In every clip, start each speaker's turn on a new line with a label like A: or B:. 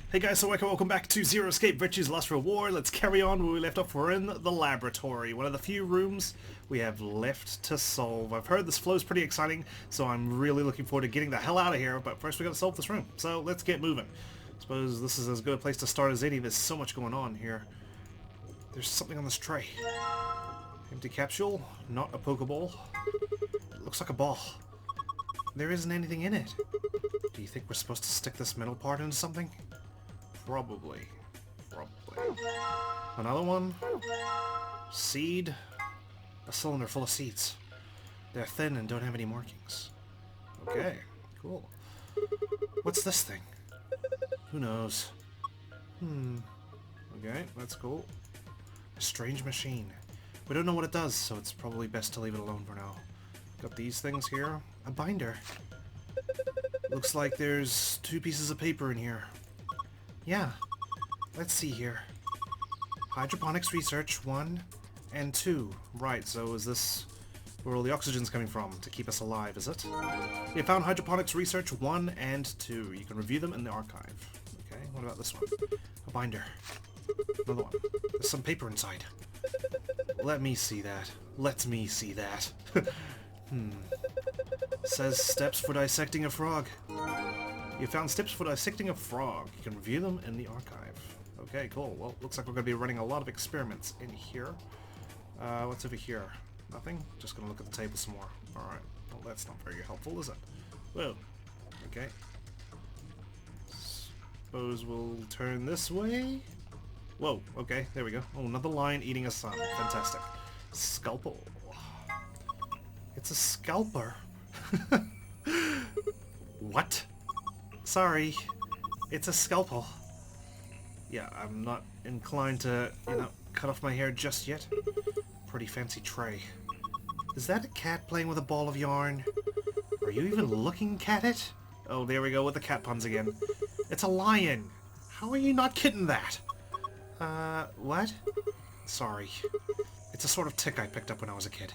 A: Hey guys, so welcome back to Zero Escape Virtue's Last Reward. Let's carry on where we left off. We're in the laboratory, one of the few rooms we have left to solve. I've heard this flow's pretty exciting, so I'm really looking forward to getting the hell out of here, but first we gotta solve this room. So let's get moving. Suppose this is as good a place to start as any. There's so much going on here. There's something on this tray. Empty capsule, not a Pokeball. It looks like a ball. There isn't anything in it. Do you think we're supposed to stick this metal part into something? Probably. Another one. Seed. A cylinder full of seeds. They're thin and don't have any markings. Okay, cool. What's this thing? Who knows? Okay, that's cool. A strange machine. We don't know what it does, so it's probably best to leave it alone for now. Got these things here. A binder. Looks like there's 2 pieces of paper in here. Yeah. Let's see here. Hydroponics research 1 and 2. Right, so is this where all the oxygen's coming from to keep us alive, is it? You found hydroponics research 1 and 2. You can review them in the archive. Okay, what about this one? A binder. Another one. There's some paper inside. Let me see that. Let me see that. Says steps for dissecting a frog. You found steps for dissecting a frog. You can review them in the archive. Okay, cool. Well, looks like we're going to be running a lot of experiments in here. What's over here? Nothing? Just going to look at the table some more. Alright. Well, that's not very helpful, is it? Whoa. Okay. Suppose we'll turn this way? Whoa. Okay, there we go. Oh, another lion eating a sun. Fantastic. Scalpel. It's a scalper. What? Sorry. It's a scalpel. Yeah, I'm not inclined to, cut off my hair just yet. Pretty fancy tray. Is that a cat playing with a ball of yarn? Are you even looking at it? Oh, there we go with the cat puns again. It's a lion. How are you not kidding that? What? Sorry. It's a sort of tick I picked up when I was a kid.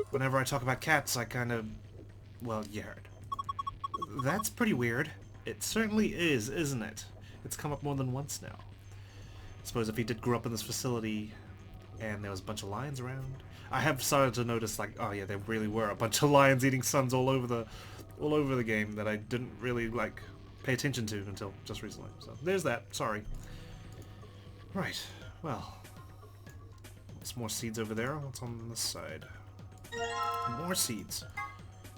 A: Whenever I talk about cats, I kind of... well, you heard. That's pretty weird. It certainly is, isn't it? It's come up more than once now. I suppose if he did grow up in this facility and there was a bunch of lions around. I have started to notice, like, oh yeah, there really were a bunch of lions eating suns all over the game that I didn't really, like, pay attention to until just recently. So there's that. Sorry. Right. Well. Some more seeds over there. What's on this side? More seeds.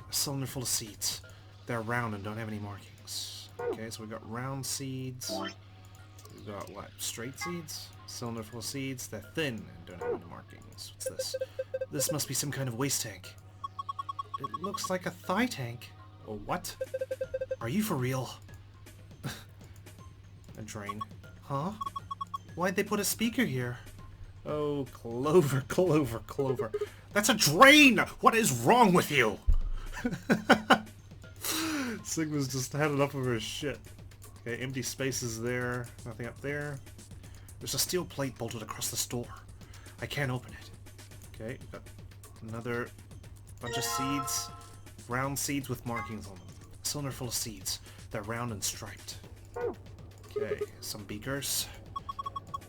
A: A cylinder full of seeds. They're round and don't have any markings. Okay, so we've got round seeds. We've got, what, straight seeds? Cylinder full of seeds. They're thin and don't have any markings. What's this? This must be some kind of waste tank. It looks like a thigh tank. Oh, what? Are you for real? A drain. Huh? Why'd they put a speaker here? Oh, Clover, Clover, Clover. That's a drain! What is wrong with you? Sigma's just had enough of her shit. Okay, empty spaces there. Nothing up there. There's a steel plate bolted across the store. I can't open it. Okay, got another bunch of seeds. Round seeds with markings on them. A cylinder full of seeds. They're round and striped. Okay, some beakers.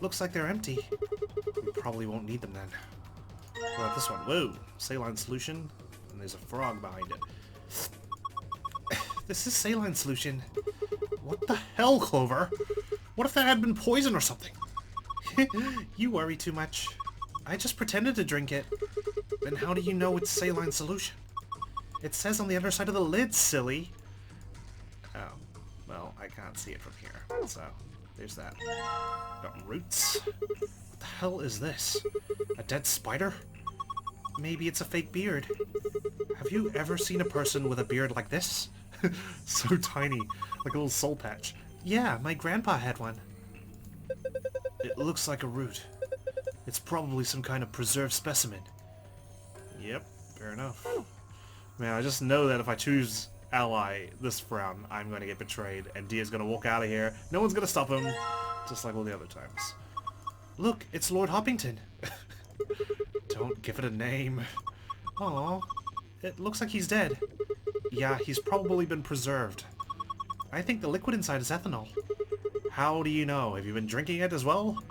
A: Looks like they're empty. We probably won't need them then. What about this one? Whoa! Saline solution. And there's a frog behind it. This is saline solution. What the hell, Clover? What if that had been poison or something? You worry too much. I just pretended to drink it. Then how do you know it's saline solution? It says on the underside of the lid, silly. Oh. Well, I can't see it from here. So, there's that. Got roots. What the hell is this? A dead spider? Maybe it's a fake beard. Have you ever seen a person with a beard like this? So tiny, like a little soul patch. Yeah, my grandpa had one. It looks like a root. It's probably some kind of preserved specimen. Yep, fair enough. Man, I just know that if I choose ally this round, I'm going to get betrayed, and Dia's going to walk out of here. No one's going to stop him, just like all the other times. Look, it's Lord Hoppington. Don't give it a name. Aww, it looks like he's dead. Yeah, he's probably been preserved. I think the liquid inside is ethanol. How do you know? Have you been drinking it as well?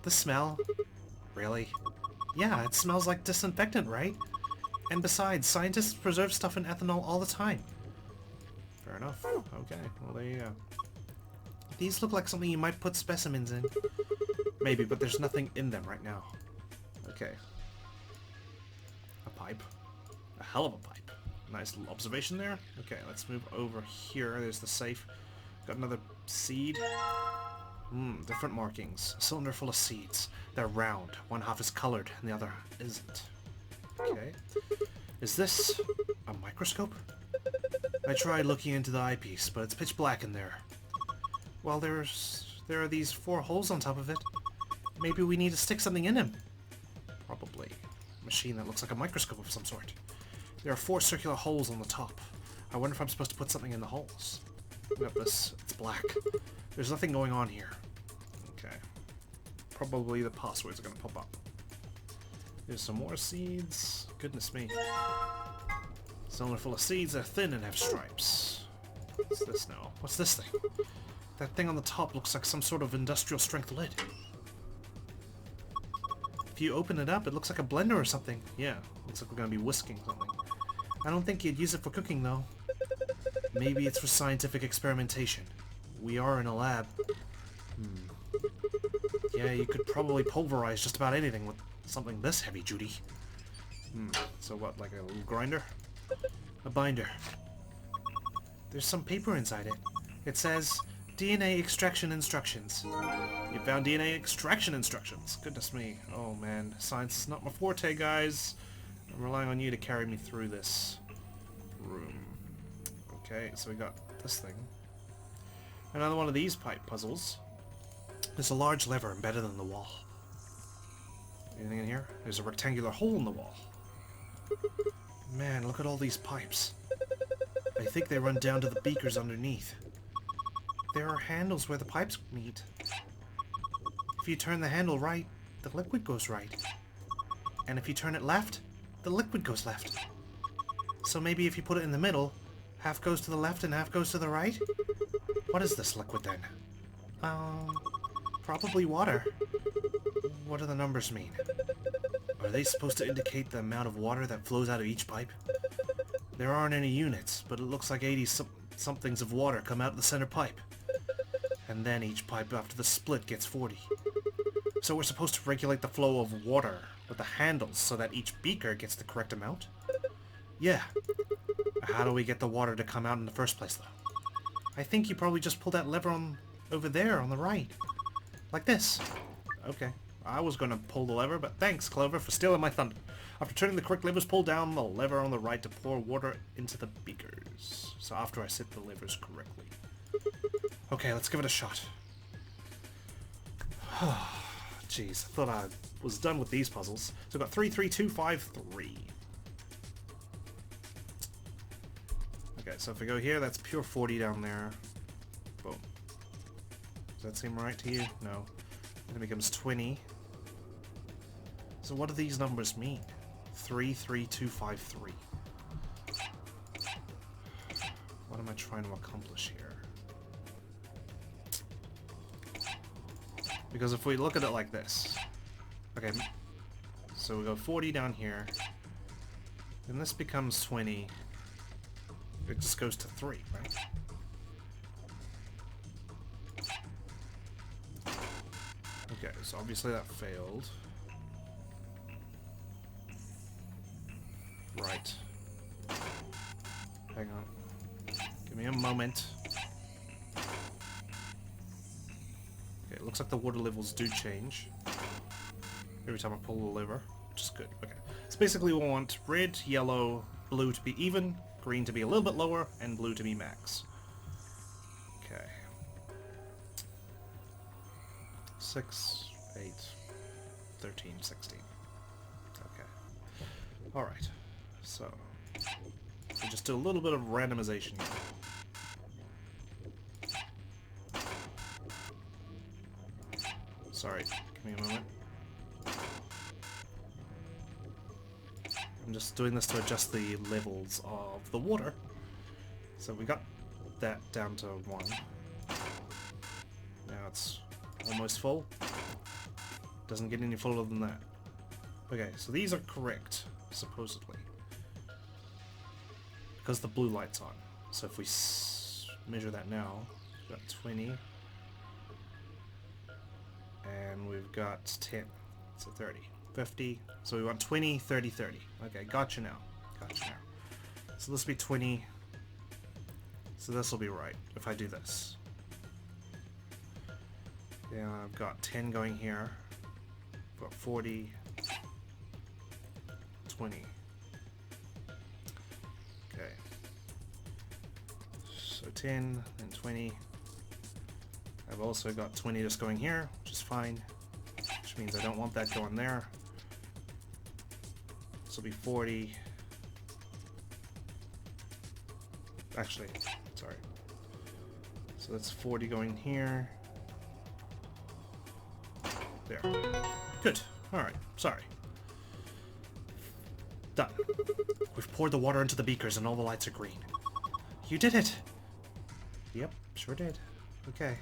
A: The smell? Really? Yeah, it smells like disinfectant, right? And besides, scientists preserve stuff in ethanol all the time. Fair enough. Okay, well there you go. These look like something you might put specimens in. Maybe, but there's nothing in them right now. Okay. A pipe. A hell of a pipe. Nice little observation there. Okay, let's move over here. There's the safe. Got another seed. Different markings. A cylinder full of seeds. They're round. One half is colored and the other isn't. Okay. Is this a microscope? I tried looking into the eyepiece, but it's pitch black in there. Well, there are these 4 holes on top of it. Maybe we need to stick something in them. Probably. A machine that looks like a microscope of some sort. There are 4 circular holes on the top. I wonder if I'm supposed to put something in the holes. Look at this. It's black. There's nothing going on here. Okay. Probably the passwords are going to pop up. There's some more seeds. Goodness me. Cylinder full of seeds. They're thin and have stripes. What's this now? What's this thing? That thing on the top looks like some sort of industrial strength lid. If you open it up, it looks like a blender or something. Yeah, looks like we're going to be whisking something. I don't think you'd use it for cooking, though. Maybe it's for scientific experimentation. We are in a lab. Yeah, you could probably pulverize just about anything with something this heavy-duty. So what, like a little grinder? A binder. There's some paper inside it. It says, DNA extraction instructions. You found DNA extraction instructions. Goodness me. Oh man, science is not my forte, guys. I'm relying on you to carry me through this room. Okay, so we got this thing. Another one of these pipe puzzles. There's a large lever embedded in the wall. Anything in here? There's a rectangular hole in the wall. Man, look at all these pipes. I think they run down to the beakers underneath. There are handles where the pipes meet. If you turn the handle right, the liquid goes right. And if you turn it left, the liquid goes left. So maybe if you put it in the middle, half goes to the left and half goes to the right? What is this liquid then? Probably water. What do the numbers mean? Are they supposed to indicate the amount of water that flows out of each pipe? There aren't any units, but it looks like 80 somethings of water come out of the center pipe. And then each pipe after the split gets 40. So we're supposed to regulate the flow of water with the handles so that each beaker gets the correct amount? Yeah. How do we get the water to come out in the first place, though? I think you probably just pull that lever on over there on the right. Like this. Okay. I was going to pull the lever, but thanks, Clover, for stealing my thunder. After turning the correct levers, pull down the lever on the right to pour water into the beakers. So after I set the levers correctly. Okay, let's give it a shot. Jeez, I thought I was done with these puzzles. So I've got 3, 3, 2, 5, 3. Okay, so if we go here, that's pure 40 down there. Boom. Does that seem right to you? No. Then it becomes 20. So what do these numbers mean? 3, 3, 2, 5, 3. What am I trying to accomplish here? Because if we look at it like this... Okay, so we go 40 down here. Then this becomes 20. It just goes to 3, right? Okay, so obviously that failed. Right. Hang on. Give me a moment. Okay, it looks like the water levels do change every time I pull the lever, which is good. Okay, so basically we want red, yellow, blue to be even, green to be a little bit lower, and blue to be max. Okay. 6, 8, 13, 16. Okay. Alright. So, we'll just do a little bit of randomization here. Sorry, give me a moment. I'm just doing this to adjust the levels of the water. So we got that down to 1. Now it's almost full. Doesn't get any fuller than that. Okay, so these are correct, supposedly. Because the blue light's on. So if we measure that now, we've got 20. And we've got 10. So 30. 50. So we want 20, 30, 30. Okay, gotcha now. Gotcha now. So this will be 20. So this will be right if I do this. Yeah, I've got 10 going here. I've got 40. 20. Okay. So 10 and 20. I've also got 20 just going here, which is fine. Which means I don't want that going there. This will be 40. Actually, sorry. So that's 40 going here. There. Good. Alright, sorry. Done. We've poured the water into the beakers and all the lights are green. You did it! Yep, sure did. Okay.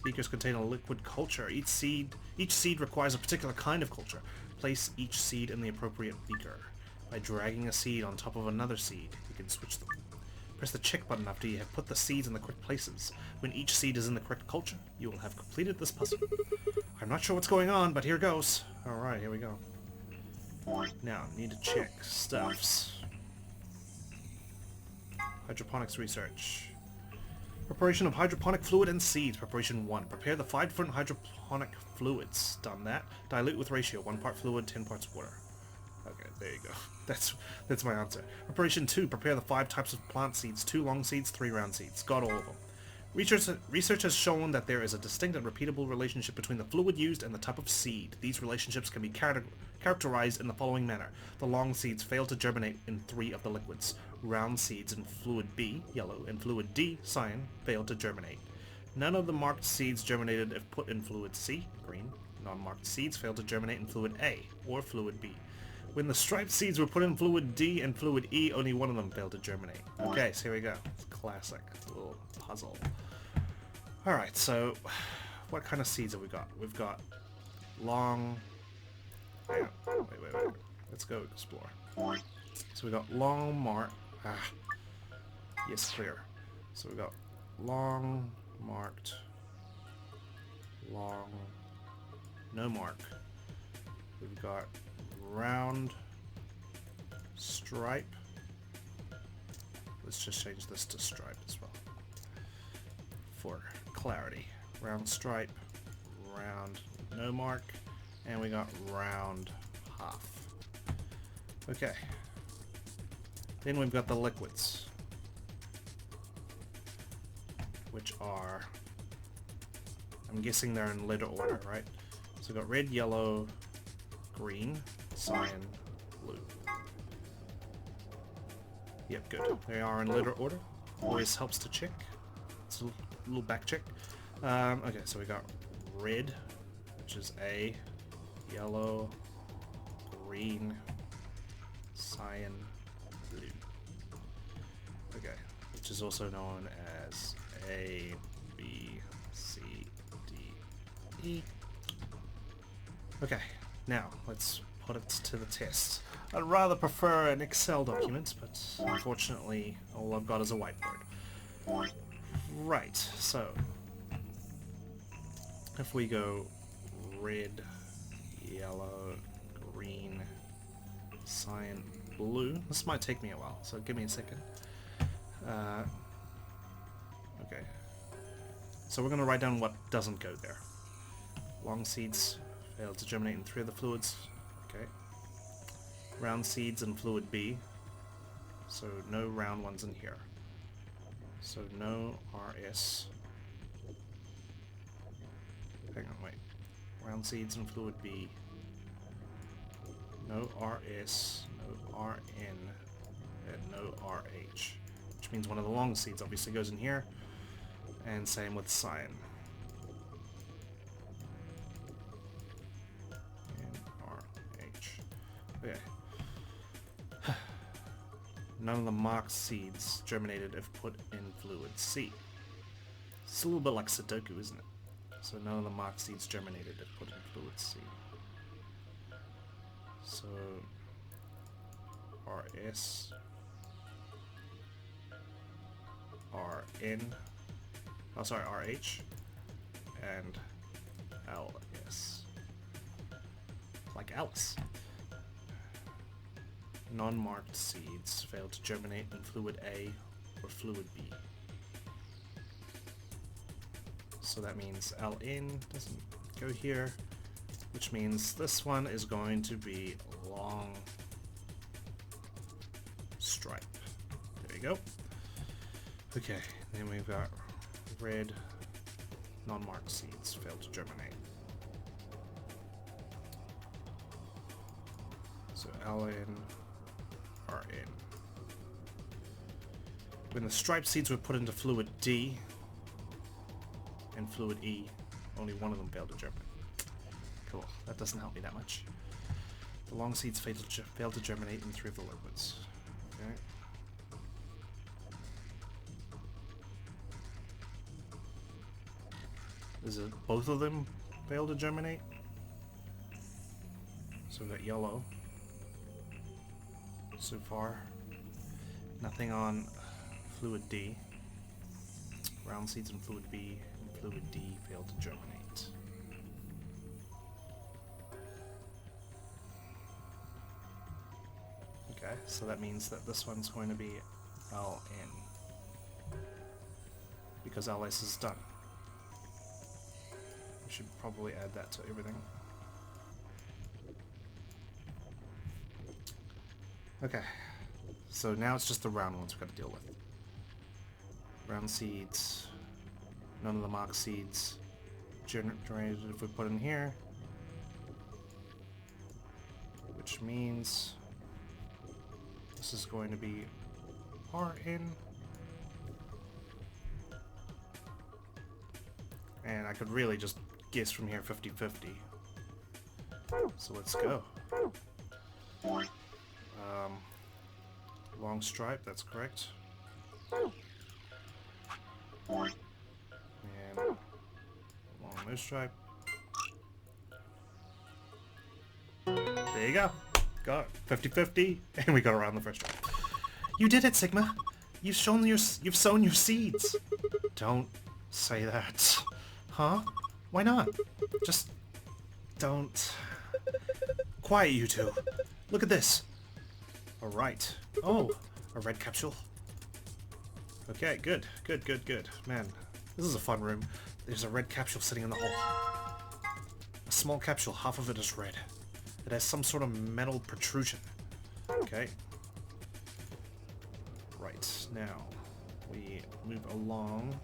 A: Beakers contain a liquid culture. Each seed requires a particular kind of culture. Place each seed in the appropriate beaker. By dragging a seed on top of another seed, you can switch them. Press the check button after you have put the seeds in the correct places. When each seed is in the correct culture, you will have completed this puzzle. I'm not sure what's going on, but here goes. Alright, here we go. Now, need to check stuffs. Hydroponics research. Preparation of hydroponic fluid and seeds. Preparation 1. Prepare the 5 different hydroponic fluids. Done that. Dilute with ratio. 1 part fluid, 10 parts water. Okay, there you go. That's my answer. Preparation 2. Prepare the 5 types of plant seeds. 2 long seeds, 3 round seeds. Got all of them. Research has shown that there is a distinct and repeatable relationship between the fluid used and the type of seed. These relationships can be characterized in the following manner. The long seeds fail to germinate in 3 of the liquids. Round seeds in fluid B, yellow, and fluid D, cyan, fail to germinate. None of the marked seeds germinated if put in fluid C, green. Non-marked seeds fail to germinate in fluid A, or fluid B. When the striped seeds were put in fluid D and fluid E, only one of them failed to germinate. Okay, so here we go. It's classic. It's a little puzzle. Alright, so what kind of seeds have we got? We've got long... Hang on. Wait. Let's go explore. So we got long mark... Yes, clear. So we got long, marked, long, no mark. We've got round, stripe. Let's just change this to stripe as well for clarity. Round stripe, round, no mark, and we got round half. Okay. Then we've got the liquids, which are, I'm guessing they're in letter order, right? So we've got red, yellow, green, cyan, blue. Yep, good. They are in letter order. Always helps to check. It's a little back check. Okay, so we got red, which is A, yellow, green, cyan, blue. Okay, which is also known as A, B, C, D, E. Okay, now let's put it to the test. I'd rather prefer an Excel document, but unfortunately all I've got is a whiteboard. Right, so if we go red, yellow, green, cyan, blue, this might take me a while, so give me a second. Okay, so we're going to write down what doesn't go there. Long seeds fail to germinate in 3 of the fluids. Okay. Round seeds in fluid B, so no round ones in here. So no RS. Hang on, wait. Round seeds in fluid B. No RS, no RN, and no RH. Which means one of the long seeds obviously goes in here. And same with cyan. Okay. None of the marked seeds germinated if put in fluid C. It's a little bit like Sudoku, isn't it? So none of the mock seeds germinated if put in fluid C. So RS, RN, oh sorry, RH, and LS. Like Alice. Non-marked seeds failed to germinate in fluid A or fluid B. So that means LN doesn't go here, which means this one is going to be a long stripe. There you go. Okay, then we've got red non-marked seeds failed to germinate. So LN, RN. When the striped seeds were put into fluid D and fluid E, only one of them failed to germinate. Cool, that doesn't help me that much. The long seeds failed to germinate in 3 of the liquids. Okay. Is it both of them failed to germinate? So we've got yellow. So far, nothing on fluid D. Round seeds in fluid B and fluid D failed to germinate. Okay, so that means that this one's going to be LN, because LS is done. We should probably add that to everything. Okay, so now it's just the round ones we've got to deal with. Round seeds, none of the mock seeds generated if we put in here, which means this is going to be RN, and I could really just guess from here 50-50. So let's go. Long stripe, that's correct. And long nose stripe. There you go. Got it. 50-50, and we got around the first try. You did it, Sigma. You've sown your seeds. Don't say that. Huh? Why not? Just don't. Quiet, you two. Look at this. Alright. Oh, a red capsule. Okay, good. Good, good, good. Man, this is a fun room. There's a red capsule sitting in the hole. A small capsule, half of it is red. It has some sort of metal protrusion. Okay. Right, now we move along.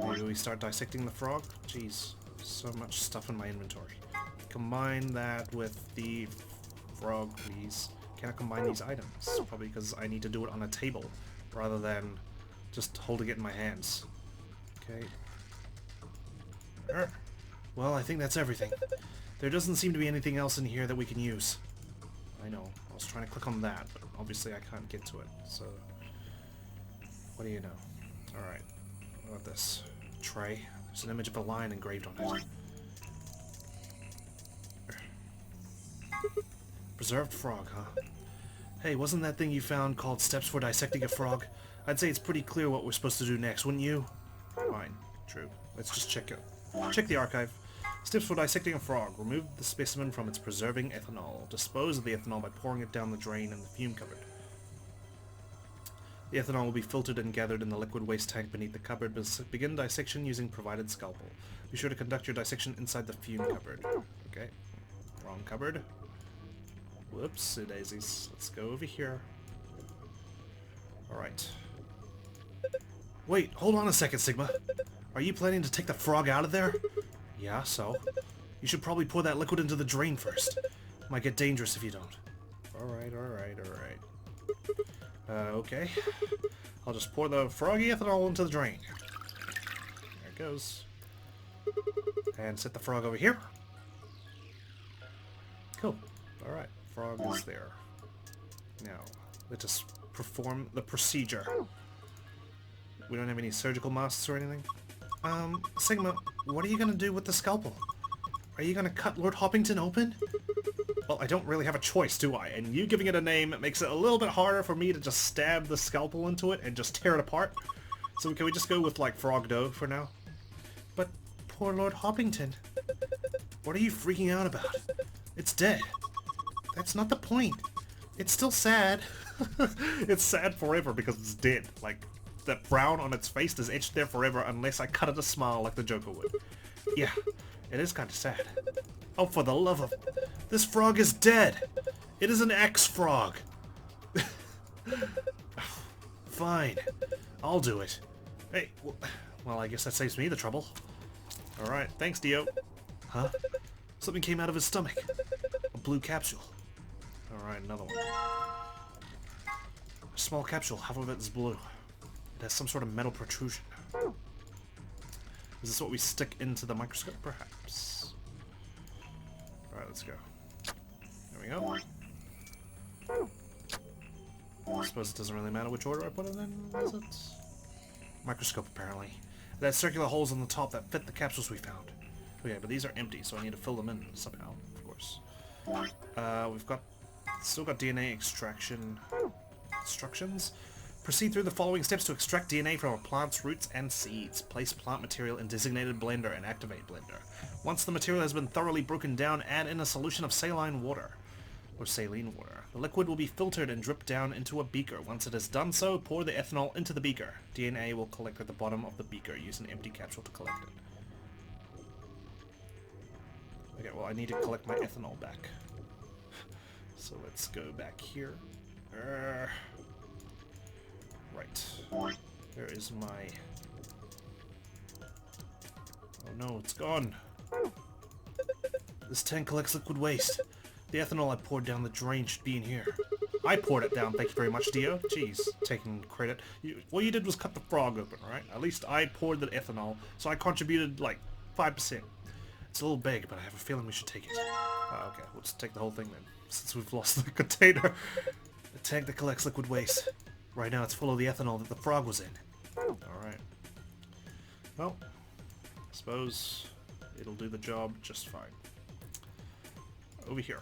A: Maybe we start dissecting the frog? Jeez, so much stuff in my inventory. Combine that with the frog, please. Can I combine these items? Probably because I need to do it on a table rather than just holding it in my hands. Okay. Well, I think that's everything. There doesn't seem to be anything else in here that we can use. I know. I was trying to click on that, but obviously I can't get to it, so... What do you know? Alright. What about this? Tray. There's an image of a lion engraved on it. Preserved frog, huh? Hey, wasn't that thing you found called Steps for Dissecting a Frog? I'd say it's pretty clear what we're supposed to do next, wouldn't you? Fine. True. Let's just check it. Check the archive. Steps for dissecting a frog. Remove the specimen from its preserving ethanol. Dispose of the ethanol by pouring it down the drain in the fume cupboard. The ethanol will be filtered and gathered in the liquid waste tank beneath the cupboard. Begin dissection using provided scalpel. Be sure to conduct your dissection inside the fume cupboard. Okay. Wrong cupboard. Whoops, daisies. Let's go over here. Alright. Wait, hold on a second, Sigma. Are you planning to take the frog out of there? Yeah, so? You should probably pour that liquid into the drain first. Might get dangerous if you don't. Alright, alright, alright. Okay. I'll just pour the froggy ethanol into the drain. There it goes. And set the frog over here. Cool. Alright, frog is there. Now, let's just perform the procedure. We don't have any surgical masks or anything? Sigma, what are you gonna do with the scalpel? Are you gonna cut Lord Hoppington open? Well, I don't really have a choice, do I? And you giving it a name makes it a little bit harder for me to just stab the scalpel into it and just tear it apart. So can we just go with, like, Frog Dough for now? But poor Lord Hoppington. What are you freaking out about? It's dead. That's not the point. It's still sad. It's sad forever because it's dead. Like, that frown on its face is etched there forever unless I cut it a smile like the Joker would. Yeah, it is kind of sad. Oh, for the love of... This frog is dead! It is an ex-frog! Fine. I'll do it. Hey, well, I guess that saves me the trouble. Alright, thanks, Dio. Huh? Something came out of his stomach. A blue capsule. Alright, another one. A small capsule, half of it is blue. It has some sort of metal protrusion. Is this what we stick into the microscope, perhaps? Alright, let's go. There we go. I suppose it doesn't really matter which order I put it in, does it? Microscope, apparently. It has circular holes on the top that fit the capsules we found. Okay, but these are empty, so I need to fill them in somehow, of course. We've still got DNA extraction instructions. Proceed through the following steps to extract DNA from a plant's roots and seeds. Place plant material in designated blender and activate blender. Once the material has been thoroughly broken down, add in a solution of saline water. The liquid will be filtered and dripped down into a beaker. Once it is done so, pour the ethanol into the beaker. DNA will collect at the bottom of the beaker. Use an empty capsule to collect it. Okay, well, I need to collect my ethanol back. So let's go back here. Right. There is my... Oh no, it's gone. This tank collects liquid waste. The ethanol I poured down the drain should be in here. I poured it down, thank you very much, Dio. Jeez, taking credit. All you did was cut the frog open, right? At least I poured the ethanol, so I contributed like 5%. It's a little big, but I have a feeling we should take it. Okay, we'll just take the whole thing then, since we've lost the container. The tank that collects liquid waste. Right now it's full of the ethanol that the frog was in. Alright. Well, I suppose it'll do the job just fine. Over here.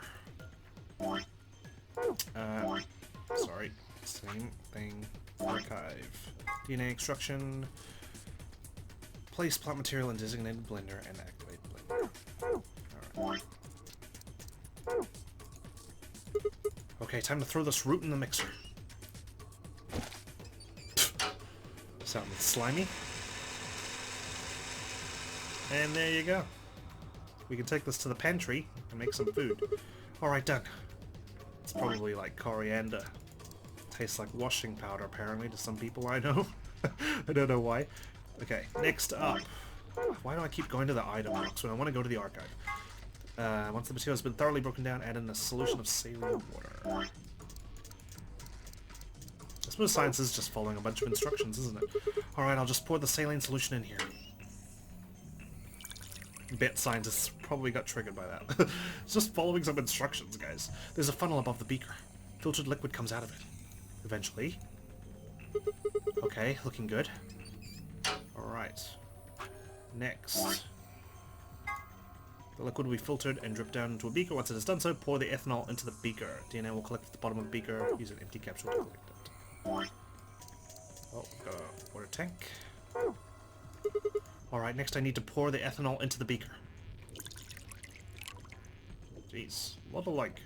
A: Sorry. Same thing. Archive. DNA extraction. Place plant material in designated blender and activate blender. Alright. Okay, time to throw this root in the mixer. Sounded slimy. And there you go. We can take this to the pantry and make some food. Alright, done. It's probably like coriander. Tastes like washing powder, apparently, to some people I know. I don't know why. Okay, next up. Why do I keep going to the item box when I want to go to the archive? Once the material has been thoroughly broken down, add in a solution of saline water. I suppose science is just following a bunch of instructions, isn't it? Alright, I'll just pour the saline solution in here. Bet scientists probably got triggered by that. It's just following some instructions, guys. There's a funnel above the beaker. Filtered liquid comes out of it. Eventually. Okay, looking good. Alright. Next. The liquid will be filtered and dripped down into a beaker. Once it is done so, pour the ethanol into the beaker. DNA will collect at the bottom of the beaker. Use an empty capsule to collect it. Oh, got a water tank. Alright, next I need to pour the ethanol into the beaker. Jeez. A lot of, like,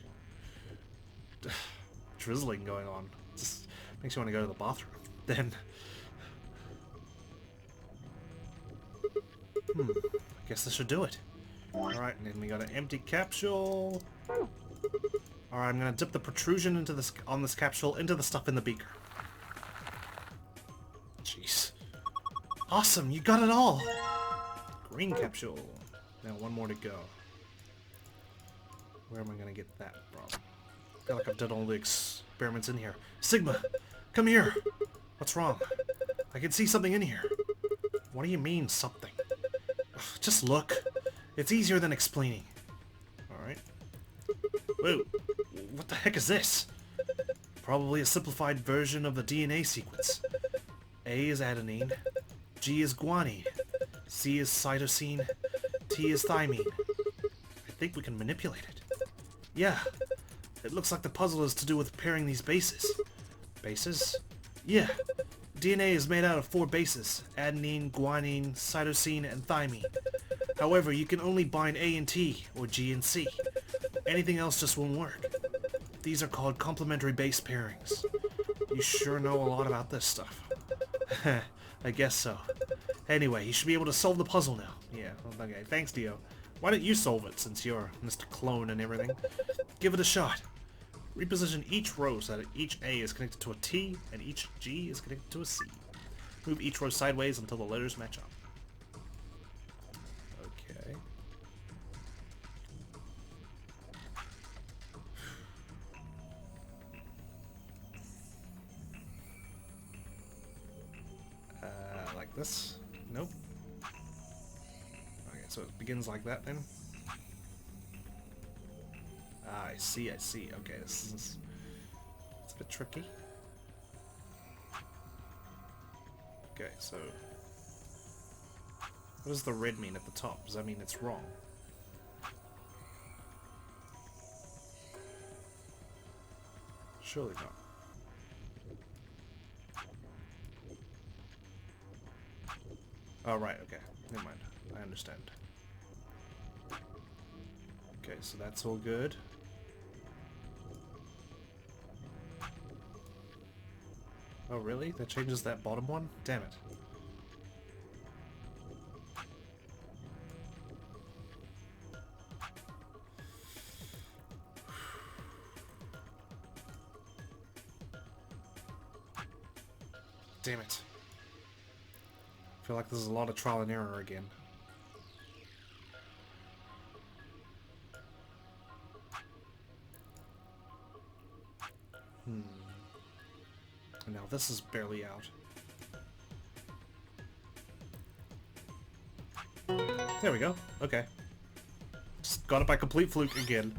A: drizzling going on. Just makes you want to go to the bathroom. Then... I guess this should do it. Alright, and then we got an empty capsule. Alright, I'm gonna dip the protrusion into this on this capsule into the stuff in the beaker. Jeez. Awesome, you got it all! Green capsule. Now one more to go. Where am I gonna get that from? I feel like I've done all the experiments in here. Sigma! Come here! What's wrong? I can see something in here. What do you mean, something? Ugh, just look. It's easier than explaining. Alright. Whoa. What the heck is this? Probably a simplified version of the DNA sequence. A is adenine. G is guanine. C is cytosine, T is thymine. I think we can manipulate it. Yeah, it looks like the puzzle is to do with pairing these bases. Bases? Yeah. DNA is made out of 4 bases: adenine, guanine, cytosine, and thymine. However, you can only bind A and T, or G and C. Anything else just won't work. These are called complementary base pairings. You sure know a lot about this stuff. I guess so. Anyway, you should be able to solve the puzzle now. Yeah, okay, thanks, Dio. Why don't you solve it, since you're Mr. Clone and everything? Give it a shot. Reposition each row so that each A is connected to a T and each G is connected to a C. Move each row sideways until the letters match up. Okay. Like this? Nope. Okay, so it begins like that then. Ah, I see, I see. Okay, it's a bit tricky. Okay, so what does the red mean at the top? Does that mean it's wrong? Surely not. Oh, right, okay. Never mind. I understand. Okay, so that's all good. Oh, really? That changes that bottom one? Damn it. Damn it. I feel like this is a lot of trial and error again. Now this is barely out. There we go. Okay. Just got it by complete fluke again.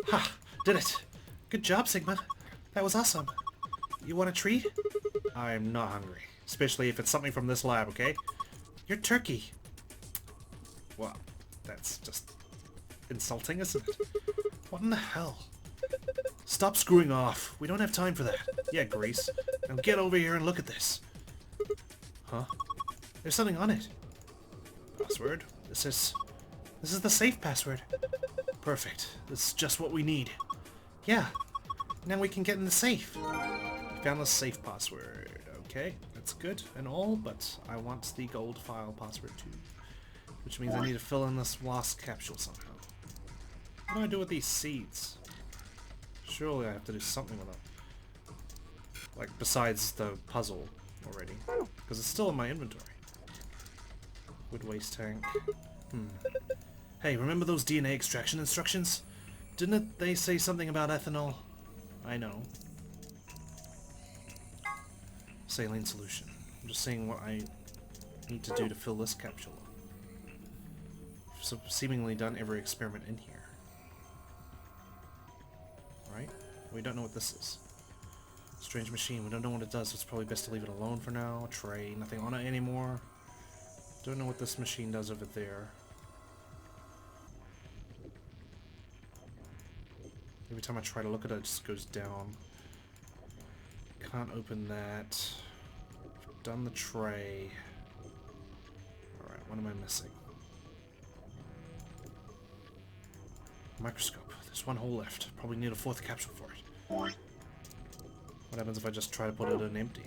A: Ha! Did it! Good job, Sigma. That was awesome. You want a treat? I'm not hungry. Especially if it's something from this lab, okay? You're turkey. Well, that's just insulting, isn't it? What in the hell? Stop screwing off. We don't have time for that. Yeah, Grease. Now get over here and look at this. Huh? There's something on it. Password? This is the safe password. Perfect. This is just what we need. Yeah. Now we can get in the safe. Found the safe password. Okay, that's good and all, but I want the gold file password too. Which means I need to fill in this last capsule somehow. What do I do with these seeds? Surely I have to do something with them. Like, besides the puzzle already. Because it's still in my inventory. Wood waste tank. Hey, remember those DNA extraction instructions? Didn't they say something about ethanol? I know. Saline solution. I'm just seeing what I need to do to fill this capsule up. So seemingly done every experiment in here. Right? We don't know what this is. Strange machine. We don't know what it does, so it's probably best to leave it alone for now. Tray. Nothing on it anymore. Don't know what this machine does over there. Every time I try to look at it, it just goes down. Can't open that. Done the tray. Alright, what am I missing? Microscope. There's one hole left. Probably need a 4th capsule for it. What happens if I just try to put it in empty?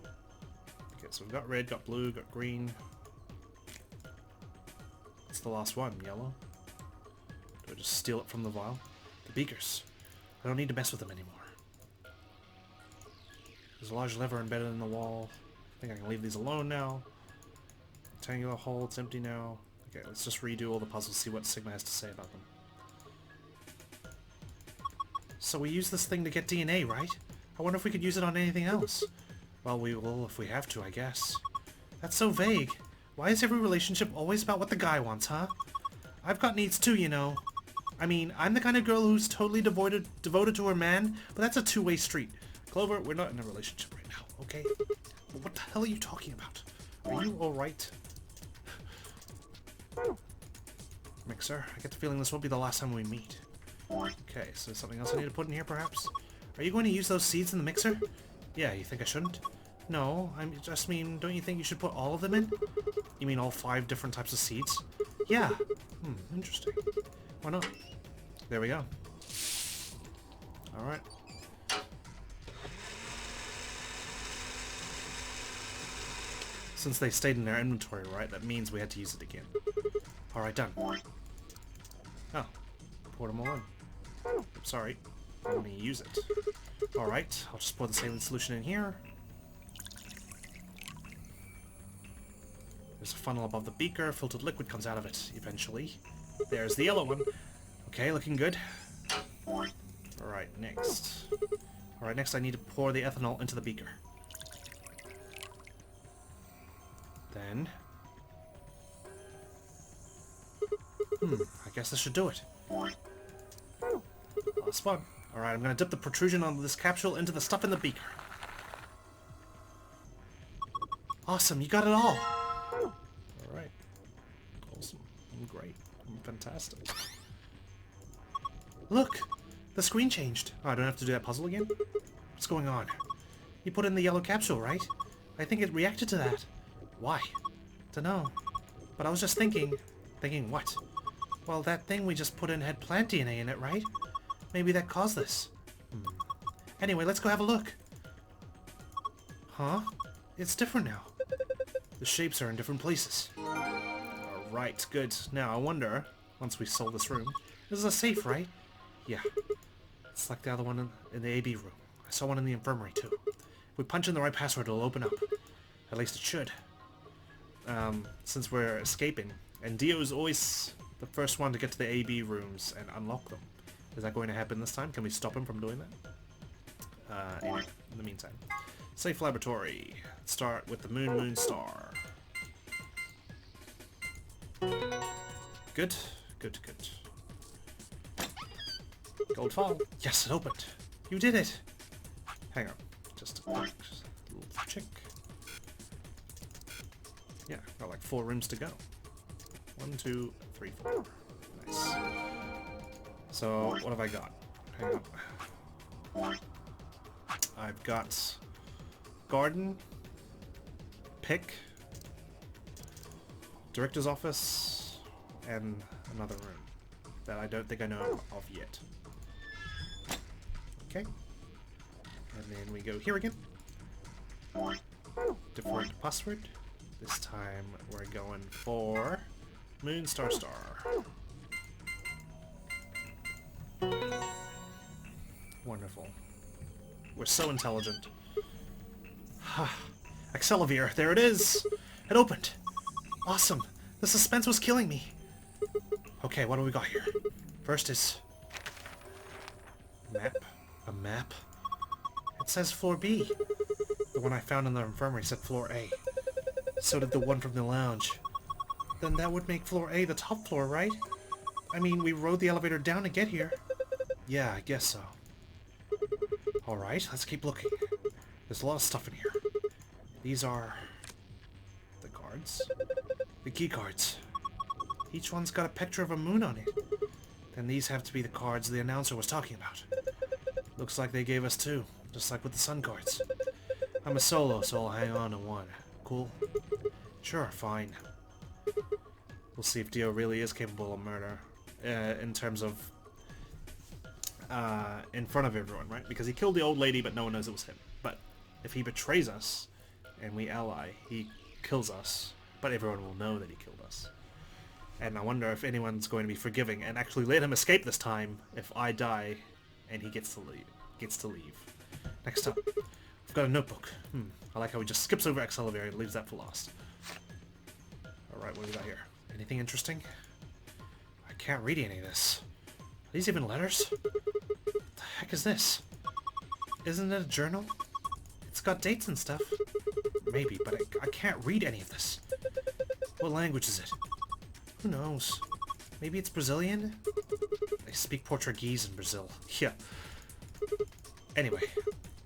A: Okay, so we've got red, got blue, got green. What's the last one? Yellow? Do I just steal it from the vial? The beakers. I don't need to mess with them anymore. There's a large lever embedded in the wall. I think I can leave these alone now. Rectangular hole, it's empty now. Okay, let's just redo all the puzzles, see what Sigma has to say about them. So we use this thing to get DNA, right? I wonder if we could use it on anything else. Well, we will if we have to, I guess. That's so vague. Why is every relationship always about what the guy wants, huh? I've got needs too, you know. I mean, I'm the kind of girl who's totally devoted to her man, but that's a two-way street. Clover, we're not in a relationship right now, okay? But what the hell are you talking about? Are you alright? Mixer. I get the feeling this won't be the last time we meet. Okay, so something else I need to put in here, perhaps? Are you going to use those seeds in the mixer? Yeah, you think I shouldn't? No, I just mean, don't you think you should put all of them in? You mean all 5 different types of seeds? Yeah. Interesting. Why not? There we go. Alright. Since they stayed in their inventory, right, that means we had to use it again. Alright, done. Oh. Poured them all in. Sorry. I want to use it. Alright, I'll just pour the saline solution in here. There's a funnel above the beaker. Filtered liquid comes out of it, eventually. There's the yellow one. Okay, looking good. Alright, next. Alright, next I need to pour the ethanol into the beaker. Then... I guess this should do it. Last one. Alright, I'm gonna dip the protrusion on this capsule into the stuff in the beaker. Awesome, you got it all! Alright. Awesome. I'm great. I'm fantastic. Look! The screen changed. Oh, I don't have to do that puzzle again? What's going on? You put in the yellow capsule, right? I think it reacted to that. Why? Dunno. But I was just thinking... Thinking what? Well, that thing we just put in had plant DNA in it, right? Maybe that caused this. Anyway, let's go have a look. Huh? It's different now. The shapes are in different places. Alright, good. Now, I wonder, once we solve this room... This is a safe, right? Yeah. It's like the other one in the AB room. I saw one in the infirmary, too. If we punch in the right password, it'll open up. At least it should. Since we're escaping. And Dio's always the first one to get to the AB rooms and unlock them. Is that going to happen this time? Can we stop him from doing that? Anyway, in the meantime. Safe laboratory. Let's start with the moon star. Good, good, good. Gold file. Yes, it opened. You did it. Hang on. Just a quick little check. Yeah, got like 4 rooms to go. 1, 2, 3, 4. Nice. So, what have I got? Hang on. I've got garden, pick, director's office, and another room that I don't think I know of yet. Okay. And then we go here again. Different password. This time we're going for Moon Star Star. Wonderful. We're so intelligent. Accelavir, there it is! It opened! Awesome! The suspense was killing me! Okay, what do we got here? First is... map? A map? It says floor B. The one I found in the infirmary said floor A. So did the one from the lounge. Then that would make floor A the top floor, right? I mean, we rode the elevator down to get here. Yeah, I guess so. Alright, let's keep looking. There's a lot of stuff in here. These are... the cards? The key cards. Each one's got a picture of a moon on it. Then these have to be the cards the announcer was talking about. Looks like they gave us 2, just like with the sun cards. I'm a solo, so I'll hang on to 1. Cool? Sure, fine. We'll see if Dio really is capable of murder. In terms of... in front of everyone, right? Because he killed the old lady, but no one knows it was him. But if he betrays us, and we ally, he kills us, but everyone will know that he killed us. And I wonder if anyone's going to be forgiving and actually let him escape this time if I die and he gets to leave. Next up, we've got a notebook. I like how he just skips over Accelavir and leaves that for last. Alright, what do we got here? Anything interesting? I can't read any of this. Are these even letters? What the heck is this? Isn't it a journal? It's got dates and stuff. Maybe, but I can't read any of this. What language is it? Who knows? Maybe it's Brazilian? They speak Portuguese in Brazil. Yeah. Anyway,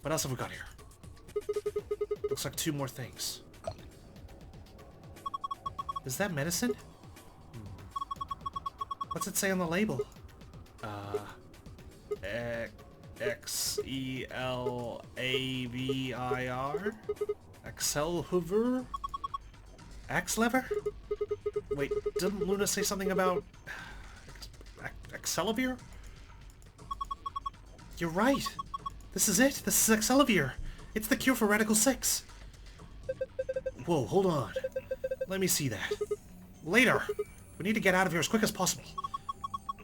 A: what else have we got here? Looks like 2 more things. Is that medicine? What's it say on the label? X-E-L-A-V-I-R? Accelhover? Axe-lever? Wait, didn't Luna say something about... Accelavir? You're right! This is it! This is Accelavir! It's the cure for Radical 6! Whoa, hold on. Let me see that. Later! We need to get out of here as quick as possible.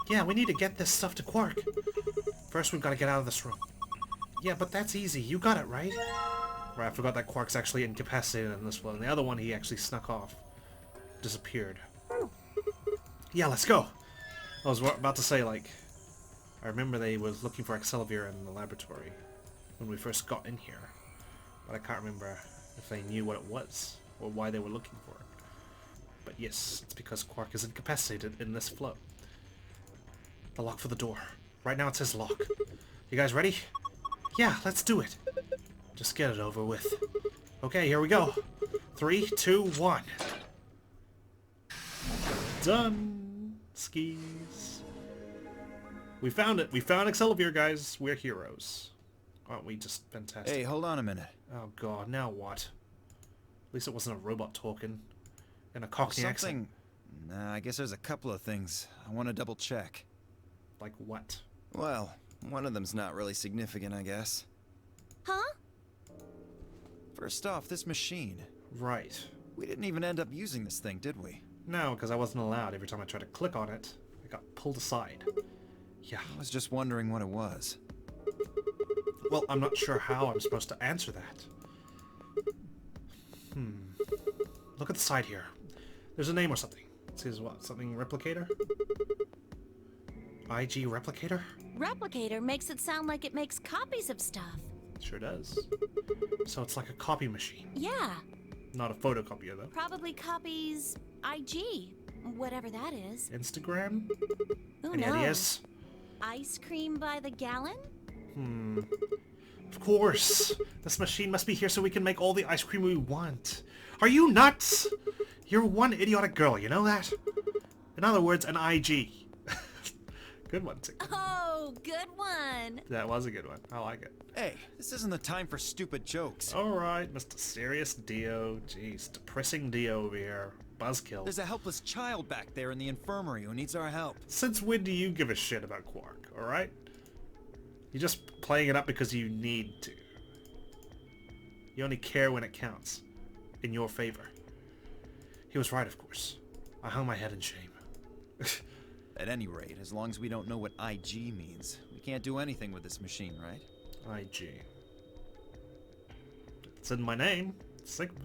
A: Yeah, we need to get this stuff to Quark. First, we've got to get out of this room. Yeah, but that's easy. You got it, right? Right, I forgot that Quark's actually incapacitated in this one. And the other one, he actually snuck off. Disappeared. Yeah, let's go! I was about to say, like... I remember they was looking for Accelavir in the laboratory when we first got in here. But I can't remember if they knew what it was, or why they were looking for it. But yes, it's because Quark is incapacitated in this flow. The lock for the door. Right now it says lock. You guys ready? Yeah, let's do it. Just get it over with. Okay, here we go. 3, 2, 1. Done. Skis. We found it. We found Accelavir, guys. We're heroes. Aren't we just fantastic?
B: Hey, hold on a minute.
A: Oh god, now what? At least it wasn't a robot talking. In a Cockney accent.
B: Nah, I guess there's a couple of things I want to double check.
A: Like what?
B: Well, one of them's not really significant, I guess.
C: Huh?
B: First off, this machine.
A: Right.
B: We didn't even end up using this thing, did we?
A: No, because I wasn't allowed. Every time I tried to click on it, it got pulled aside. Yeah.
B: I was just wondering what it was.
A: Well, I'm not sure how I'm supposed to answer that. Look at the side here. There's a name or something. It says what? Something replicator? IG replicator?
C: Replicator makes it sound like it makes copies of stuff.
A: Sure does. So it's like a copy machine.
C: Yeah.
A: Not a photocopier, though.
C: Probably copies IG, whatever that is.
A: Instagram?
C: Who
A: Any
C: knows?
A: ideas?
C: Ice cream by the gallon?
A: Of course. This machine must be here so we can make all the ice cream we want. Are you nuts? You're one idiotic girl, you know that? In other words, an IG. Good one, Tick.
C: Oh, good one.
A: That was a good one. I like it.
B: Hey, this isn't the time for stupid jokes.
A: Alright, Mr. Serious Dio. Jeez, depressing Dio over here. Buzzkill.
B: There's a helpless child back there in the infirmary who needs our help.
A: Since when do you give a shit about Quark, alright? You're just playing it up because you need to. You only care when it counts. In your favor. He was right, of course. I hung my head in shame.
B: At any rate, as long as we don't know what IG means, we can't do anything with this machine, right?
A: IG. It's in my name. Sigma.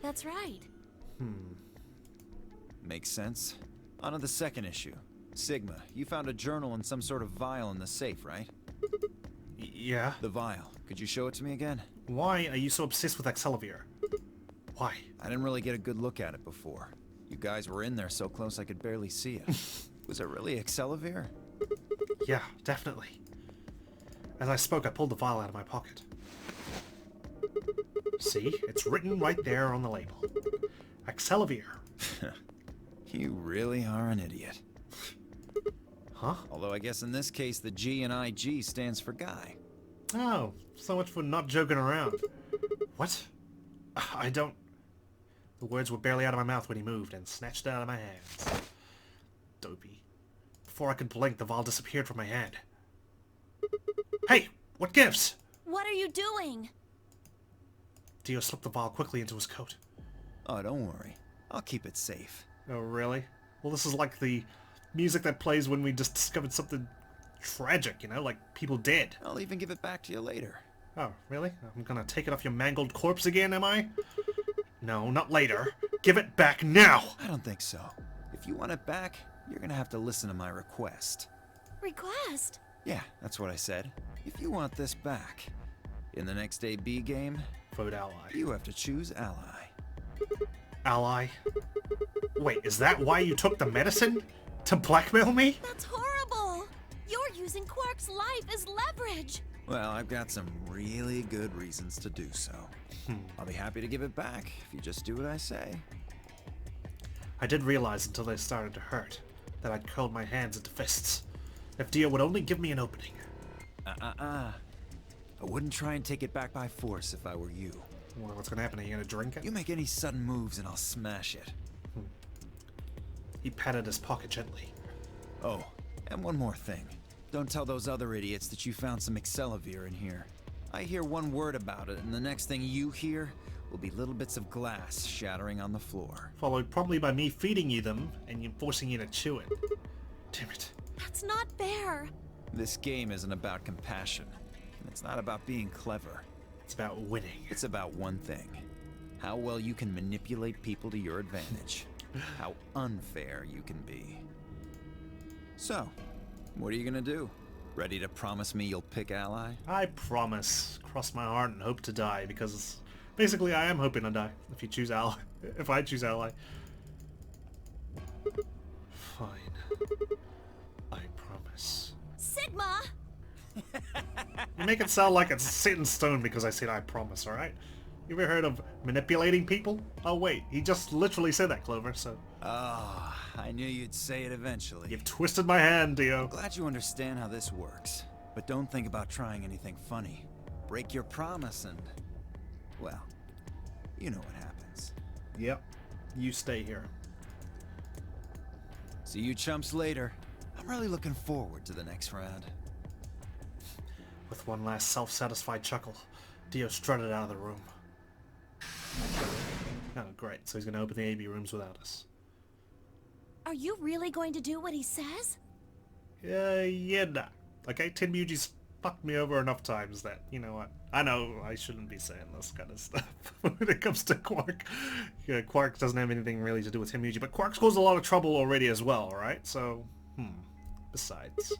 C: That's right.
B: Makes sense. On to the second issue. Sigma, you found a journal and some sort of vial in the safe, right?
A: Yeah.
B: The vial. Could you show it to me again?
A: Why are you so obsessed with Accelavir? Why?
B: I didn't really get a good look at it before. You guys were in there so close I could barely see it. Was it really Accelavir?
A: Yeah, definitely. As I spoke, I pulled the vial out of my pocket. See? It's written right there on the label. Accelavir.
B: You really are an idiot.
A: Huh?
B: Although I guess in this case the G in IG stands for guy.
A: Oh, so much for not joking around. What? I don't... The words were barely out of my mouth when he moved and snatched it out of my hands. Dopey. Before I could blink, the vial disappeared from my hand. Hey! What gives?
C: What are you doing?
A: Dio slipped the vial quickly into his coat.
B: Oh, don't worry. I'll keep it safe.
A: Oh, really? Well, this is like the music that plays when we just discovered something tragic, you know? Like people dead.
B: I'll even give it back to you later.
A: Oh, really? I'm gonna take it off your mangled corpse again, am I? No, not later. Give it back now!
B: I don't think so. If you want it back, you're gonna have to listen to my request.
C: Request?
B: Yeah, that's what I said. If you want this back, in the next AB game,
A: Vote ally.
B: you have to choose ally.
A: Ally? Wait, is that why you took the medicine? To blackmail me?
C: That's horrible. You're using Quark's life as leverage.
B: Well, I've got some really good reasons to do so. I'll be happy to give it back if you just do what I say.
A: I did realize until they started to hurt that I'd curled my hands into fists. If Dio would only give me an opening.
B: I wouldn't try and take it back by force if I were you.
A: Well, what's gonna happen? Are you gonna drink it?
B: You make any sudden moves and I'll smash it.
A: He patted his pocket gently.
B: Oh, and one more thing. Don't tell those other idiots that you found some Excelavir in here. I hear one word about it, and the next thing you hear will be little bits of glass shattering on the floor.
A: Followed probably by me feeding you them and you forcing you to chew it. Damn it.
C: That's not fair.
B: This game isn't about compassion, and it's not about being clever.
A: It's about winning.
B: It's about one thing. How well you can manipulate people to your advantage. How unfair you can be. So, what are you gonna do? Ready to promise me you'll pick ally?
A: I promise. Cross my heart and hope to die, because basically I am hoping to die if you choose ally. If I choose ally. Fine. I promise.
C: Sigma!
A: You make it sound like it's set in stone because I said I promise, alright? You ever heard of manipulating people? Oh wait, he just literally said that, Clover, so...
B: Ah, I knew you'd say it eventually.
A: You've twisted my hand, Dio.
B: Glad you understand how this works. But don't think about trying anything funny. Break your promise and... well, you know what happens.
A: Yep. You stay here.
B: See you chumps later. I'm really looking forward to the next round.
A: With one last self-satisfied chuckle, Dio strutted out of the room. Oh, great. So he's going to open the AB rooms without us.
C: Are you really going to do what he says?
A: Yeah, nah. Okay, Tin Muji's fucked me over enough times that, you know what? I know I shouldn't be saying this kind of stuff when it comes to Quark. Yeah, Quark doesn't have anything really to do with Tin Muji, but Quark's caused a lot of trouble already as well, right? So, besides,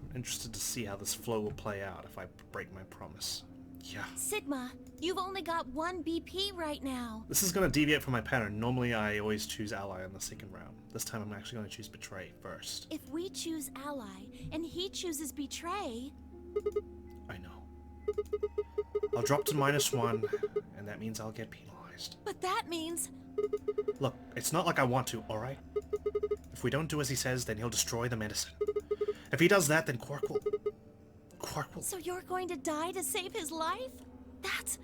A: I'm interested to see how this flow will play out if I break my promise. Yeah.
C: Sigma, you've only got one BP right now.
A: This is going to deviate from my pattern. Normally I always choose ally in the second round. This time I'm actually going to choose betray first.
C: If we choose ally and he chooses betray...
A: I know. I'll drop to -1, and that means I'll get penalized.
C: But that means...
A: Look, it's not like I want to, alright? If we don't do as he says, then he'll destroy the medicine. If he does that, then Quark will...
C: So you're going to die to save his life? That's...